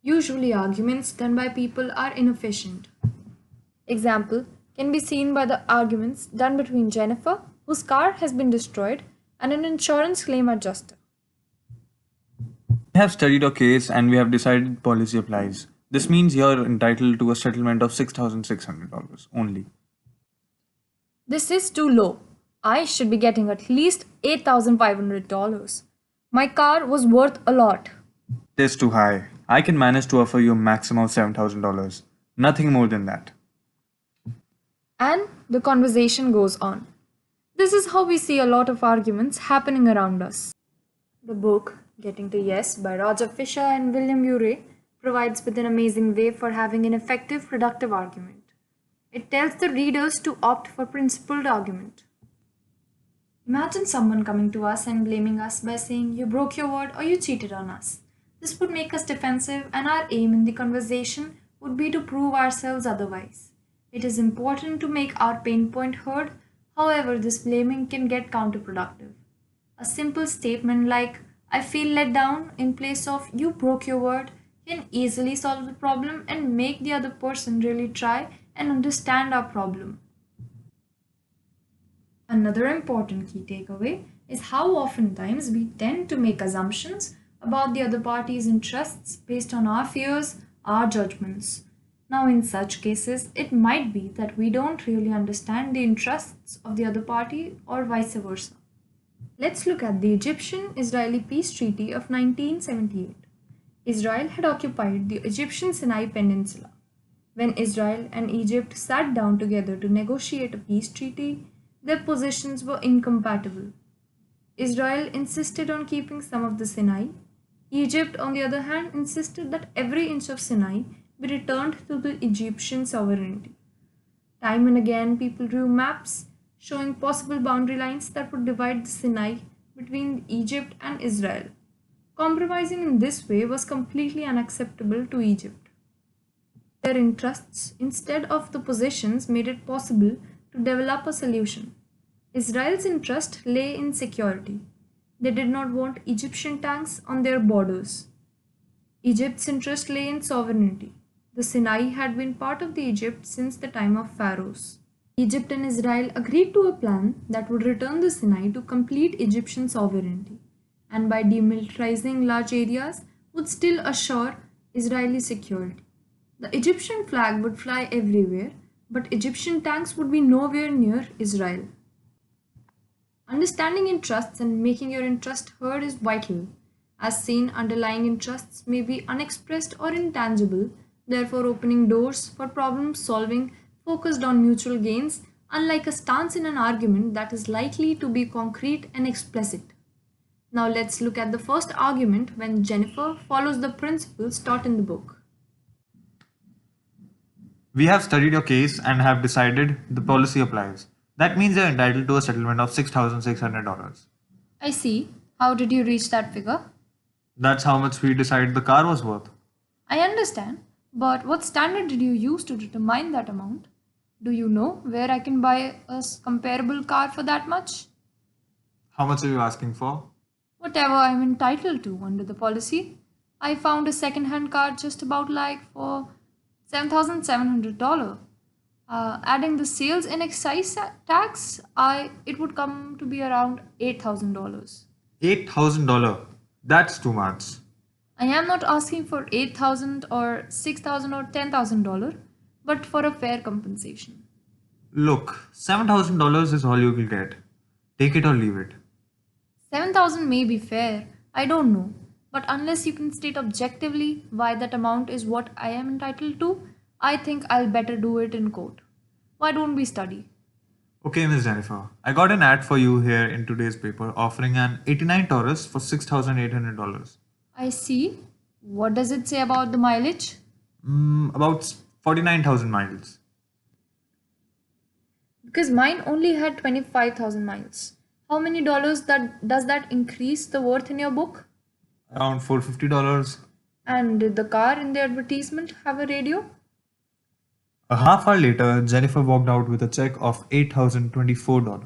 Usually, arguments done by people are inefficient. Example can be seen by the arguments done between Jennifer, whose car has been destroyed, and an insurance claim adjuster. We have studied your case and we have decided policy applies. This means you're entitled to a settlement of $6,600 only. This is too low. I should be getting at least $8,500. My car was worth a lot. It is too high. I can manage to offer you a maximum of $7,000. Nothing more than that. And the conversation goes on. This is how we see a lot of arguments happening around us. The book, Getting to Yes by Roger Fisher and William Ury, provides with an amazing way for having an effective, productive argument. It tells the readers to opt for principled argument. Imagine someone coming to us and blaming us by saying, "You broke your word or you cheated on us." This would make us defensive, and our aim in the conversation would be to prove ourselves otherwise. It is important to make our pain point heard, however, this blaming can get counterproductive. A simple statement like, "I feel let down," in place of "you broke your word," can easily solve the problem and make the other person really try and understand our problem. Another important key takeaway is how oftentimes we tend to make assumptions about the other party's interests based on our fears, our judgments. Now, in such cases, it might be that we don't really understand the interests of the other party or vice versa. Let's look at the Egyptian Israeli peace treaty of 1978. Israel had occupied the Egyptian Sinai Peninsula. When Israel and Egypt sat down together to negotiate a peace treaty, their positions were incompatible. Israel insisted on keeping some of the Sinai. Egypt, on the other hand, insisted that every inch of Sinai be returned to the Egyptian sovereignty. Time and again, people drew maps showing possible boundary lines that would divide the Sinai between Egypt and Israel. Compromising in this way was completely unacceptable to Egypt. Their interests, instead of the positions, made it possible to develop a solution. Israel's interest lay in security. They did not want Egyptian tanks on their borders. Egypt's interest lay in sovereignty. The Sinai had been part of the Egypt since the time of pharaohs. Egypt and Israel agreed to a plan that would return the Sinai to complete Egyptian sovereignty, and by demilitarizing large areas would still assure Israeli security. The Egyptian flag would fly everywhere, but Egyptian tanks would be nowhere near Israel. Understanding interests and making your interest heard is vital. As seen, underlying interests may be unexpressed or intangible, therefore, opening doors for problem solving focused on mutual gains, unlike a stance in an argument that is likely to be concrete and explicit. Now, let's look at the first argument when Jennifer follows the principles taught in the book. We have studied your case and have decided the policy applies. That means you're entitled to a settlement of $6,600. I see. How did you reach that figure? That's how much we decided the car was worth. I understand, but what standard did you use to determine that amount? Do you know where I can buy a comparable car for that much? How much are you asking for? Whatever I'm entitled to under the policy. I found a second-hand car just about like for $7,700. Adding the sales and excise tax, it would come to be around $8,000. $8,000. That's too much. I am not asking for $8,000 or $6,000 or $10,000, but for a fair compensation. Look, $7,000 is all you will get. Take it or leave it. 7,000 may be fair, I don't know, but unless you can state objectively why that amount is what I am entitled to, I think I'll better do it in court. Why don't we study? Okay, Miss Jennifer. I got an ad for you here in today's paper offering an 89 Taurus for $6,800. I see. What does it say about the mileage? About 49,000 miles. Because mine only had 25,000 miles. How many dollars does that increase the worth in your book? Around $450. And did the car in the advertisement have a radio? A half hour later, Jennifer walked out with a check of $8,024.